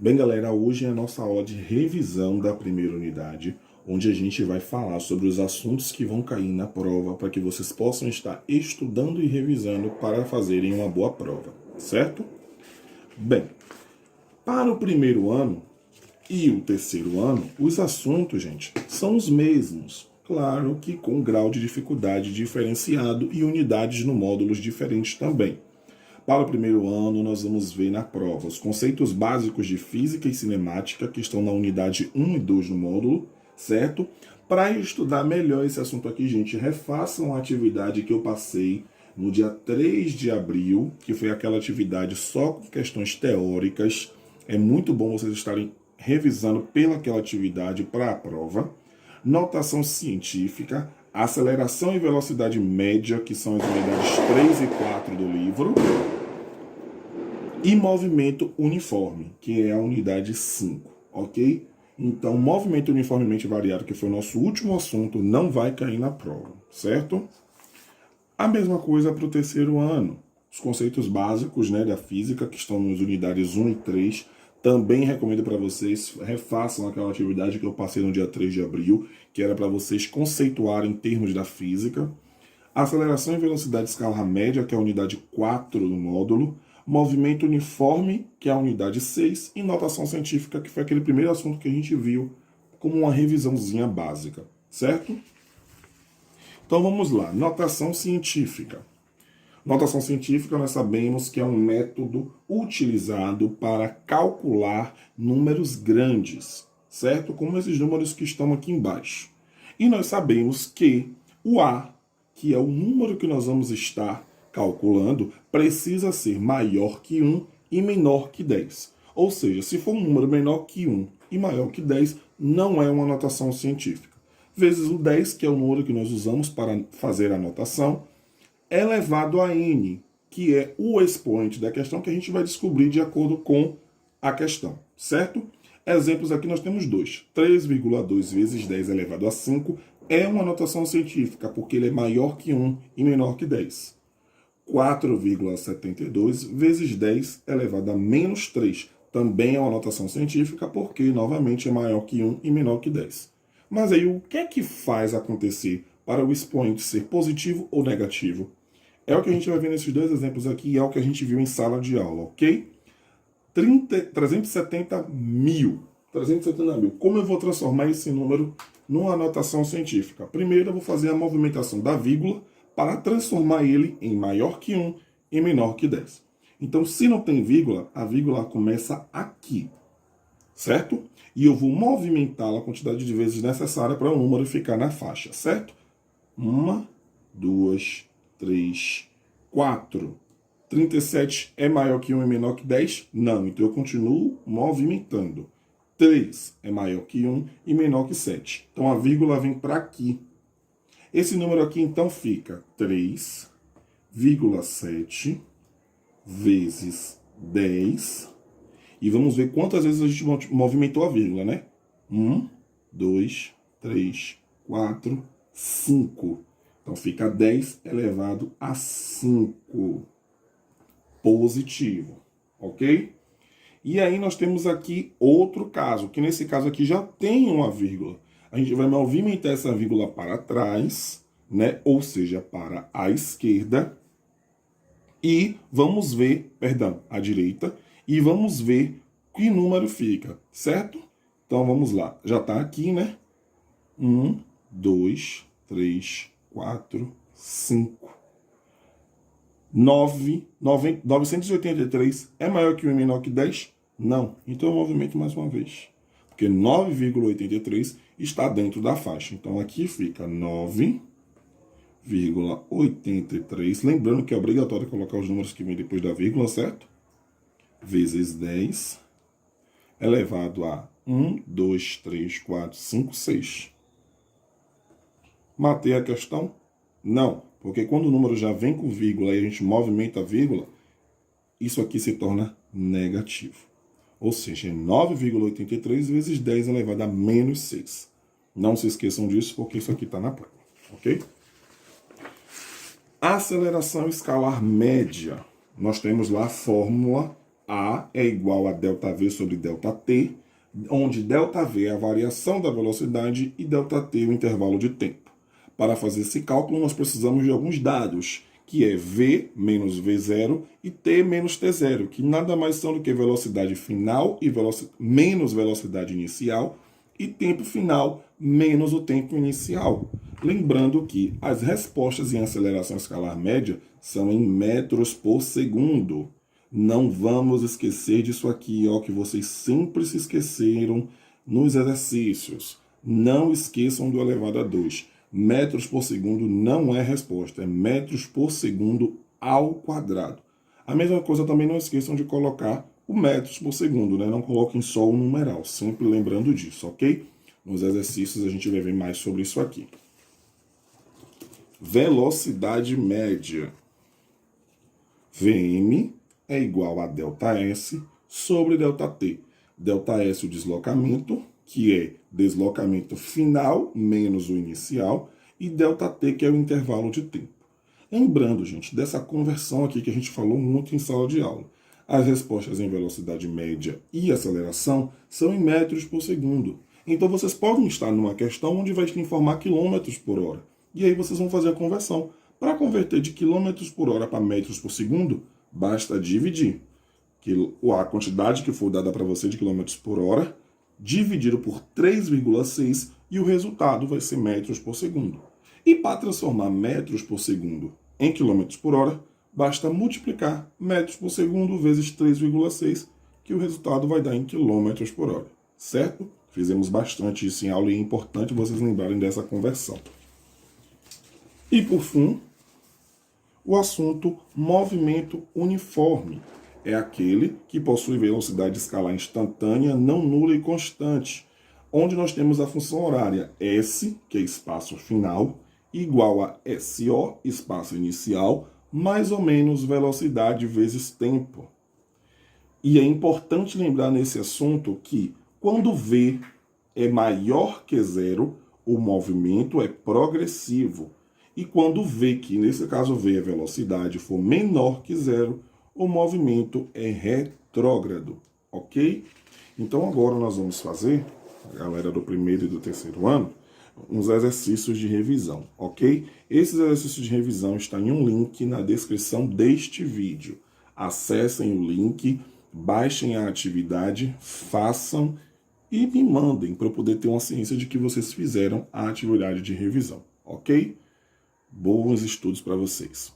Bem, galera, hoje é a nossa aula de revisão da primeira unidade, onde a gente vai falar sobre os assuntos que vão cair na prova para que vocês possam estar estudando e revisando para fazerem uma boa prova, certo? Bem, para o primeiro ano e o terceiro ano, os assuntos, gente, são os mesmos. Claro que com grau de dificuldade diferenciado e unidades no módulos diferentes também. Para o primeiro ano, nós vamos ver na prova os conceitos básicos de física e cinemática, que estão na unidade 1 e 2 no módulo, certo? Para estudar melhor esse assunto aqui, gente, refaçam a atividade que eu passei no dia 3 de abril, que foi aquela atividade só com questões teóricas. É muito bom vocês estarem revisando pelaquela atividade para a prova. Notação científica, aceleração e velocidade média, que são as unidades 3 e 4 do livro, e movimento uniforme, que é a unidade 5, ok? Então, movimento uniformemente variado, que foi o nosso último assunto, não vai cair na prova, certo? A mesma coisa para o terceiro ano. Os conceitos básicos, da física, que estão nas unidades 1 e 3, também recomendo para vocês, refaçam aquela atividade que eu passei no dia 3 de abril, que era para vocês conceituarem em termos da física. Aceleração e velocidade escalar média, que é a unidade 4 do módulo. Movimento uniforme, que é a unidade 6. E notação científica, que foi aquele primeiro assunto que a gente viu como uma revisãozinha básica, certo? Então vamos lá, notação científica. Notação científica, nós sabemos que é um método utilizado para calcular números grandes, certo? Como esses números que estão aqui embaixo. E nós sabemos que o A, que é o número que nós vamos estar calculando, precisa ser maior que 1 e menor que 10. Ou seja, se for um número menor que 1 e maior que 10, não é uma notação científica. Vezes o 10, que é o número que nós usamos para fazer a notação, elevado a n, que é o expoente da questão que a gente vai descobrir de acordo com a questão, certo? Exemplos aqui nós temos dois. 3,2 vezes 10 elevado a 5 é uma notação científica, porque ele é maior que 1 e menor que 10. 4,72 vezes 10 elevado a menos 3 também é uma notação científica, porque, novamente, é maior que 1 e menor que 10. Mas aí, o que é que faz acontecer para o expoente ser positivo ou negativo? É o que a gente vai ver nesses dois exemplos aqui e é o que a gente viu em sala de aula, ok? 370 mil. 370 mil. Como eu vou transformar esse número numa notação científica? Primeiro eu vou fazer a movimentação da vírgula para transformar ele em maior que 1 e menor que 10. Então, se não tem vírgula, a vírgula começa aqui, certo? E eu vou movimentá-la a quantidade de vezes necessária para o número ficar na faixa, certo? 1, 2, 3, 4. 37 é maior que 1 e menor que 10? Não, então eu continuo movimentando. 3 é maior que 1 e menor que 7. Então a vírgula vem para aqui. Esse número aqui então fica 3,7 vezes 10. E vamos ver quantas vezes a gente movimentou a vírgula, né? 1, 2, 3, 4, 5. Então fica 10 elevado a 5. Positivo, ok? E aí nós temos aqui outro caso, que nesse caso aqui já tem uma vírgula. A gente vai movimentar essa vírgula para trás, ou seja, para a esquerda, e vamos ver, à direita, e vamos ver que número fica, certo? Então vamos lá, já está aqui, 1, 2, 3, 4, 5. 983 é maior que 1 e menor que 10? Não. Então eu movimento mais uma vez. Porque 9,83 está dentro da faixa. Então aqui fica 9,83. Lembrando que é obrigatório colocar os números que vêm depois da vírgula, certo? Vezes 10 elevado a 1, 2, 3, 4, 5, 6. Matei a questão? Não. Porque quando o número já vem com vírgula e a gente movimenta a vírgula, isso aqui se torna negativo. Ou seja, é 9,83 vezes 10 elevado a menos 6. Não se esqueçam disso, porque isso aqui está na prova, ok? Aceleração escalar média. Nós temos lá a fórmula A é igual a ΔV sobre ΔT, onde ΔV é a variação da velocidade e ΔT é o intervalo de tempo. Para fazer esse cálculo, nós precisamos de alguns dados, que é V menos V0 e T menos T0, que nada mais são do que velocidade final e menos velocidade inicial e tempo final menos o tempo inicial. Lembrando que as respostas em aceleração escalar média são em metros por segundo. Não vamos esquecer disso aqui, ó, que vocês sempre se esqueceram nos exercícios. Não esqueçam do elevado a 2. Metros por segundo não é resposta, é metros por segundo ao quadrado. A mesma coisa também não esqueçam de colocar o metros por segundo, né? Não coloquem só o numeral, sempre lembrando disso, ok? Nos exercícios a gente vai ver mais sobre isso aqui. Velocidade média. Vm é igual a ΔS sobre ΔT. ΔS o deslocamento, que é deslocamento final menos o inicial, e ΔT, que é o intervalo de tempo. Lembrando, gente, dessa conversão aqui que a gente falou muito em sala de aula. As respostas em velocidade média e aceleração são em metros por segundo. Então vocês podem estar numa questão onde vai te informar quilômetros por hora. E aí vocês vão fazer a conversão. Para converter de quilômetros por hora para metros por segundo, basta dividir a quantidade que for dada para você de quilômetros por hora, dividido por 3,6, e o resultado vai ser metros por segundo. E para transformar metros por segundo em quilômetros por hora, basta multiplicar metros por segundo vezes 3,6, que o resultado vai dar em quilômetros por hora. Certo? Fizemos bastante isso em aula e é importante vocês lembrarem dessa conversão. E por fim, o assunto movimento uniforme. É aquele que possui velocidade escalar instantânea, não nula e constante, onde nós temos a função horária S, que é espaço final, igual a SO, espaço inicial, mais ou menos velocidade vezes tempo. E é importante lembrar nesse assunto que quando V é maior que zero, o movimento é progressivo. E quando V, que nesse caso V é velocidade, for menor que zero, o movimento é retrógrado, ok? Então agora nós vamos fazer, a galera do primeiro e do terceiro ano, uns exercícios de revisão, ok? Esses exercícios de revisão estão em um link na descrição deste vídeo. Acessem o link, baixem a atividade, façam e me mandem para eu poder ter uma ciência de que vocês fizeram a atividade de revisão, ok? Bons estudos para vocês.